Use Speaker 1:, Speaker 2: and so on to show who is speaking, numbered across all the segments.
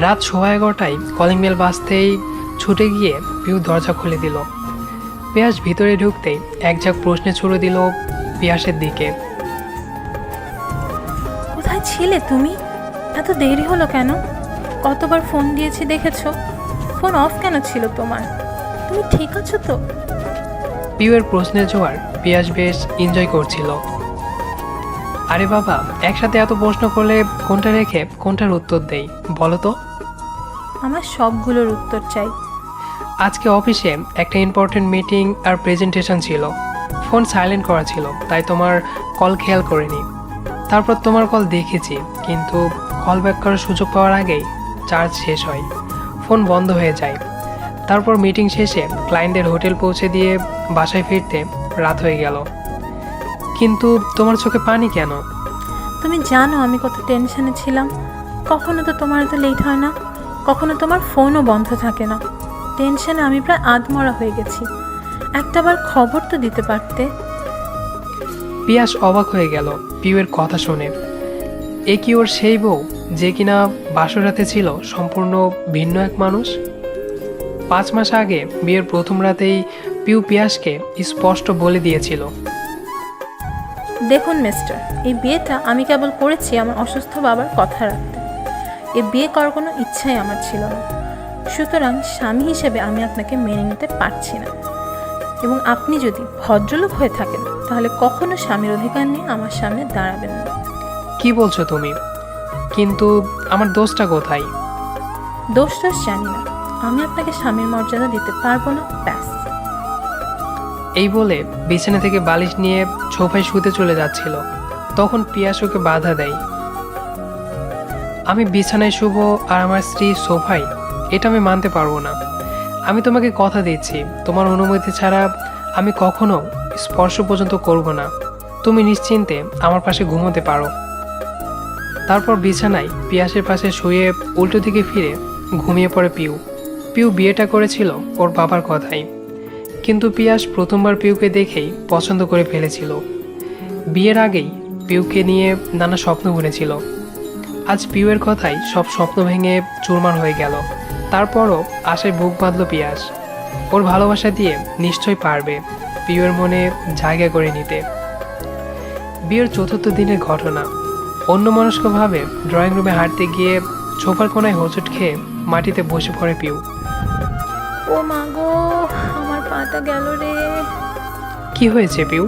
Speaker 1: রাত 11:15টায় calling bell বাজতেই ছুটে গিয়ে পিউ দরজা খুলে দিল। পিয়াস ভিতরে ঢুকতেই এক ঝাঁক প্রশ্নে ছুড়ে দিল পিয়াসের দিকে।
Speaker 2: কোথায় ছিলে তুমি? এত দেরি হলো কেন? কতবার ফোন দিয়েছি দেখেছো? ফোন অফ কেন ছিল তোমার? তুমি ঠিক আছো তো?
Speaker 1: পিউয়ের প্রশ্নের জোয়ার পিয়াস বেশ এনজয় করছিল। আরে বাবা, একসাথে এত প্রশ্ন করলে কোনটা রেখে কোনটার উত্তর দেই বলো তো?
Speaker 2: আমার সবগুলোর উত্তর চাই।
Speaker 1: আজকে অফিসে একটা ইম্পর্টেন্ট মিটিং আর প্রেজেন্টেশন ছিল। ফোন সাইলেন্ট করা ছিল, তাই তোমার কল খেয়াল করিনি। তারপর তোমার কল দেখেছি, কিন্তু কল ব্যাক করার সুযোগ পাওয়ার আগেই চার্জ শেষ হয়, ফোন বন্ধ হয়ে যায়। তারপর মিটিং শেষে ক্লায়েন্টদের হোটেল পৌঁছে দিয়ে বাসায় ফিরতে রাত হয়ে গেল। কিন্তু তোমার চোখে পানি কেন?
Speaker 2: তুমি জানো আমি কত টেনশনে ছিলাম। কখনো তো তোমার এত লেট হয় না, কখনো তোমার ফোনও বন্ধ থাকে না। টেনশনে আমি প্রায় আধমরা হয়ে গেছি। একটাবার খবর তো দিতে পারতে।
Speaker 1: পিয়াস অবাক হয়ে গেল পিউয়ের কথা শুনে। এ কি ওর সেই বউ যে কিনা বাসরাতে ছিল সম্পূর্ণ ভিন্ন এক মানুষ? 5 মাস আগে বিয়ের প্রথম রাতেই পিউ পিয়াসকে স্পষ্ট বলে দিয়েছিল,
Speaker 2: দেখুন মিস্টার, এই বিয়েটা আমি কেবল করেছি আমার অসুস্থ বাবার কথা রাখতে। এই বিয়ে করার কোনো ইচ্ছাই আমার ছিল না। সুতরাং স্বামী হিসেবে আমি আপনাকে মেনে নিতে পারছি না। এবং আপনি যদি ভদ্রলোক হয়ে থাকেন তাহলে কখনো স্বামীর অধিকার নিয়ে আমার সামনে দাঁড়াবেন না।
Speaker 1: কি বলছো তুমি? কিন্তু আমার দোষটা কোথায়?
Speaker 2: দোষ জানি না, আমি আপনাকে স্বামীর মর্যাদা দিতে পারবো না, ব্যাস।
Speaker 1: এই বলে বিছানা থেকে বালিশ নিয়ে সোফায় শুতে চলে যাচ্ছিল, তখন পিয়াস ওকে বাধা দেয়। আমি বিছানায় শুব আর আমার স্ত্রী সোফায়, এটা আমি মানতে পারবো না। আমি তোমাকে কথা দিচ্ছি, তোমার অনুমতি ছাড়া আমি কখনো স্পর্শ পর্যন্ত করব না। তুমি নিশ্চিন্তে আমার পাশে ঘুমোতে পারো। তারপর বিছানায় পিয়াসের পাশে শুয়ে উল্টো দিকে ফিরে ঘুমিয়ে পড়ে পিউ। পিউ বিয়েটা করেছিল ওর বাবার কথাই, কিন্তু পিয়াস প্রথমবার পিউকে দেখেই পছন্দ করে ফেলেছিল। বিয়ের আগেই পিউকে নিয়ে নানা স্বপ্ন বুনেছিল। আজ পিউয়ের কথাই সব স্বপ্ন ভেঙে চুরমার হয়ে গেল। তারপরও আশায় বুক বাঁধল পিয়াস, ওর ভালোবাসা দিয়ে নিশ্চয় পারবে পিউয়ের মনে জায়গা করে নিতে। বিয়ের 4র্থ দিনের ঘটনা। অন্যমনস্কভাবে ড্রয়িং রুমে হাঁটতে গিয়ে সোফার কোনায় হোঁচট খেয়ে মাটিতে বসে পড়ে পিউ।
Speaker 2: ও মা গো, আমার পাটা গেল রে।
Speaker 1: কি হয়েছে পিউ?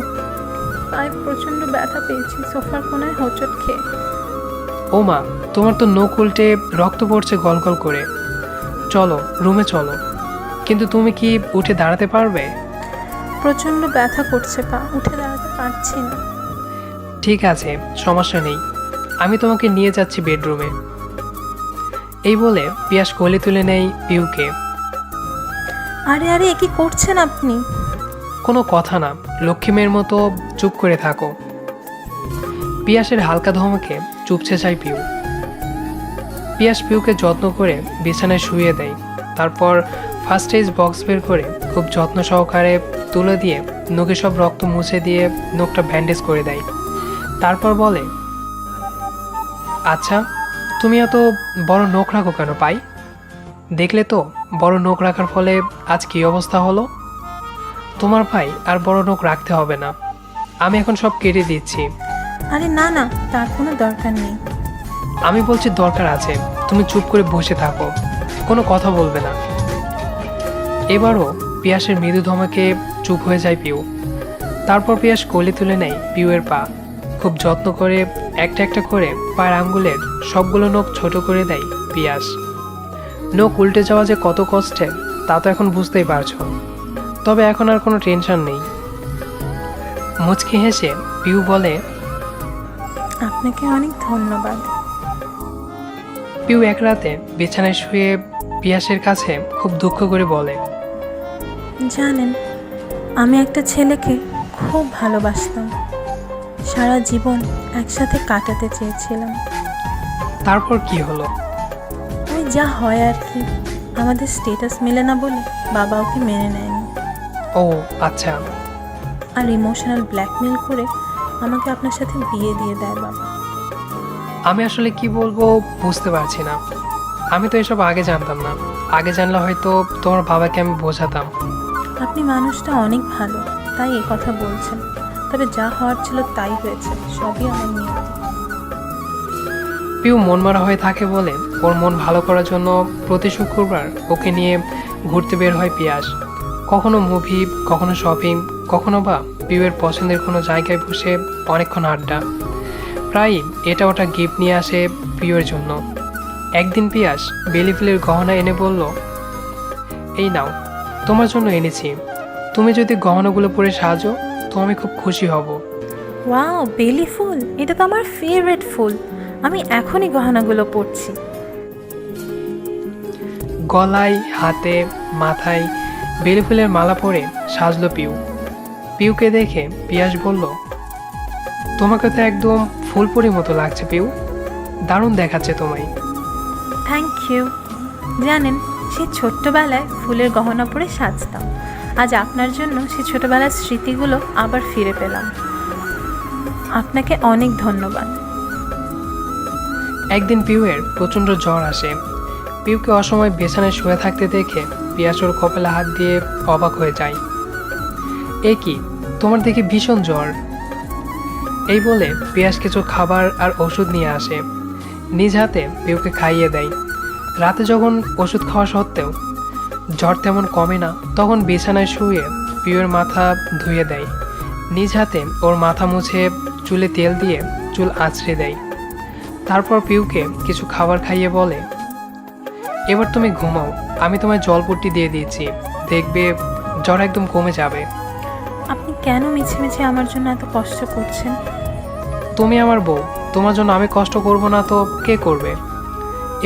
Speaker 2: পায়ে প্রচন্ড ব্যথা পেয়েছি সোফার কোনায় হোঁচট খেয়ে।
Speaker 1: ও মা, তোমার তো নখ উল্টে রক্ত পড়ছে গলগল করে। চলো রুমে চলো। কিন্তু তুমি কি উঠে দাঁড়াতে পারবে?
Speaker 2: প্রচন্ড ব্যথা করছে পা, উঠে দাঁড়াতে পারছি না।
Speaker 1: ঠিক আছে, সমস্যা নেই, আমি তোমাকে নিয়ে যাচ্ছি বেডরুমে। এই বলে পিয়াস কোলে তুলে নেয় পিউকে।
Speaker 2: আরে আরে, এ কি করছেন আপনি?
Speaker 1: কোনো কথা না, লক্ষ্মী মেয়ের মতো চুপ করে থাকো। পিয়াসের হালকা ধমকে চুপসে যায় পিউ। পিয়াস পিউকে যত্ন করে বিছানায় শুয়ে দেয়। তারপর ফার্স্ট এজ বক্স বের করে খুব যত্ন সহকারে তুলে দিয়ে নখে সব রক্ত মুছে দিয়ে নখটা ব্যান্ডেজ করে দেয়। তারপর বলে, আচ্ছা তুমি এত বড় নখ রাখো কেন পাই? দেখলে তো বড় নখ রাখার ফলে আজ কী অবস্থা হলো। তোমার ভাই আর বড় নখ রাখতে হবে না, আমি এখন সব কেটে দিচ্ছি।
Speaker 2: আরে না না, তার কোনো দরকার নেই।
Speaker 1: আমি বলছি দরকার আছে, তুমি চুপ করে বসে থাকো, কোনো কথা বলবে না। এবারও পিয়াসের মৃদু ধমকে চুপ হয়ে যায় পিউ। তারপর পিয়াস কোলে তুলে নেয় পিউয়ের পা। খুব যত্ন করে একটা একটা করে পায়ের আঙ্গুলের সবগুলো নখ ছোট করে দেয় পিয়াস। নখ উল্টে যাওয়া যে কত কষ্টের তা তো এখন বুঝতেই পারছো। তবে এখন আর কোনো টেনশন নেই। মুচকি হেসে পিউ বলে,
Speaker 2: আপনাকে অনেক ধন্যবাদ।
Speaker 1: পিউ এক রাতে বিছানায় শুয়ে পিয়াসের কাছে খুব দুঃখ করে বলে,
Speaker 2: জানেন, আমি একটা ছেলেকে খুব ভালোবাসতাম, সারা জীবন একসাথে কাটাতে চেয়েছিলাম।
Speaker 1: তারপর কি হলো?
Speaker 2: ওই যা হয় আর কি, আমাদের স্টেটাস মেলে না বলে বাবা ওকে মেনে নেয়নি।
Speaker 1: ও আচ্ছা।
Speaker 2: আর ইমোশনাল ব্ল্যাকমেল করে আমাকে আপনার সাথে বিয়ে দিয়ে দেয় বাবা।
Speaker 1: আমি আসলে কি বলবো বুঝতে পারছি না। আমি তো এসব আগে জানতাম না। আগে জানলে হয়তো তোমার বাবাকে আমি বোঝাতাম।
Speaker 2: আপনি মানুষটা অনেক ভালো, তাই এ কথা বলছেন। তবে যা হওয়ার ছিল তাই হয়েছে, সবই আমার নিয়তি।
Speaker 1: পিউ মনমারা হয়ে থাকে বলে ওর মন ভালো করার জন্য প্রতি শুক্রবার ওকে নিয়ে ঘুরতে বের হয় পিয়াস। কখনো মুভি, কখনো শপিং, কখনো বা পিউয়ের পছন্দের কোনো জায়গায় বসে অনেকক্ষণ আড্ডা। প্রায়ই এটা ওটা গিফট নিয়ে আসে পিউয়ের জন্য। একদিন পিয়াস বেলি ফুলের গহনা এনে বলল, এই নাও, তোমার জন্য এনেছি। তুমি যদি গহনাগুলো পরে সাজো তো আমি খুব খুশি হব।
Speaker 2: ওয়াও, বেলি ফুল! এটা তো আমার ফেভারিট ফুল। আমি এখনই গহনাগুলো পরছি।
Speaker 1: গলায়, হাতে, মাথায় বেলি ফুলের মালা পরে সাজলো পিউ। পিউকে দেখে পিয়াস বলল, তোমাকে তো একদম ফুলপরির মতো লাগছে পিউ, দারুণ দেখাচ্ছে তোমায়।
Speaker 2: Thank you. জানেন, সেই ছোট্টবেলায় ফুলের গহনা পরে সাজতাম। আজ আপনার জন্য সেই ছোটবেলার স্মৃতিগুলো আবার ফিরে পেলাম। আপনাকে অনেক ধন্যবাদ।
Speaker 1: একদিন পিউয়ের প্রচণ্ড জ্বর আসে। পিউকে অসময় বিছানায় শুয়ে থাকতে দেখে পিয়াস ওর কপালে হাত দিয়ে অবাক হয়ে যায়। এ কি, তোমার দেখে ভীষণ জ্বর। এই বলে পিয়াস কিছু খাবার আর ওষুধ নিয়ে আসে। নিজ হাতে পিউকে খাইয়ে দেয়। রাতে যখন ওষুধ খাওয়া সত্ত্বেও জ্বর তেমন কমে না, তখন বিছানায় শুয়ে পিউয়ের মাথা ধুয়ে দেয়। নিজ হাতে ওর মাথা মুছে চুলে তেল দিয়ে চুল আঁচড়ে দেয়। তারপর পিউকে কিছু খাবার খাইয়ে বলে, এবার তুমি ঘুমাও, আমি তোমায় জলপট্টি দিয়ে দিয়েছি, দেখবে জ্বর একদম কমে যাবে।
Speaker 2: আপনি কেন মিছে মিছে আমার জন্য এত কষ্ট করছেন?
Speaker 1: তুমি আমার বউ, তোমার জন্য আমি কষ্ট করব না তো কে করবে?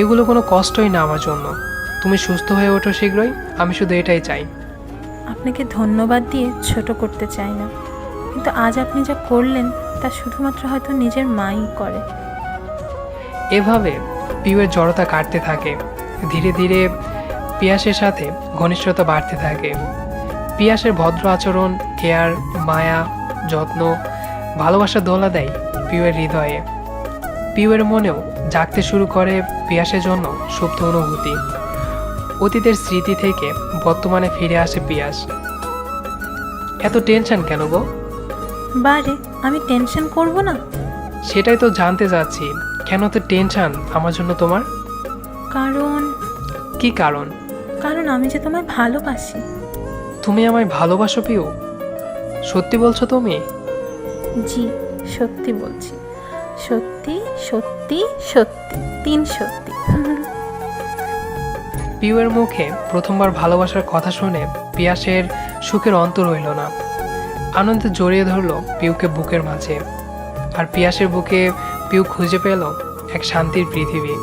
Speaker 1: এগুলো কোনো কষ্টই না আমার জন্য। তুমি সুস্থ হয়ে ওঠো শীঘ্রই, আমি শুধু এটাই চাই।
Speaker 2: আপনাকে ধন্যবাদ দিয়ে ছোট করতে চাই না, কিন্তু আজ আপনি যা করলেন তা শুধুমাত্র হয়তো নিজের মাই করে।
Speaker 1: এভাবে পিউয়ের জড়তা কাটতে থাকে। ধীরে ধীরে পিয়াসের সাথে ঘনিষ্ঠতা বাড়তে থাকে। পিয়াসের ভদ্র আচরণ, কেয়ার, মায়া, যত্ন, ভালোবাসা দোলা দেয় পিউয়ের হৃদয়ে। পিউয়ের মনেও জাগতে শুরু করে পিয়াসের জন্য সুপ্ত অনুভূতি। অতীতের স্মৃতি থেকে বর্তমানে ফিরে আসে পিয়াস। এত টেনশন কেন গো?
Speaker 2: বারে, আমি টেনশন করব না?
Speaker 1: সেটাই তো জানতে চাচ্ছি, কেন তো টেনশন আমার জন্য তোমার?
Speaker 2: কারণ
Speaker 1: কি কারণ?
Speaker 2: কারণ আমি যে তোমায় ভালোবাসি।
Speaker 1: তুমি আমায় ভালোবাসো পিউ? সত্যি বলছো তুমি?
Speaker 2: জি, সত্যি বলছি। সত্যি সত্যি সত্যি, 3 সত্যি।
Speaker 1: পিউয়ের মুখে প্রথমবার ভালোবাসার কথা শুনে পিয়াসের সুখের অন্ত রইল না। আনন্দে জড়িয়ে ধরল পিউকে বুকের মাঝে। আর পিয়াসের বুকে পিউ খুঁজে পেল এক শান্তির পৃথিবী।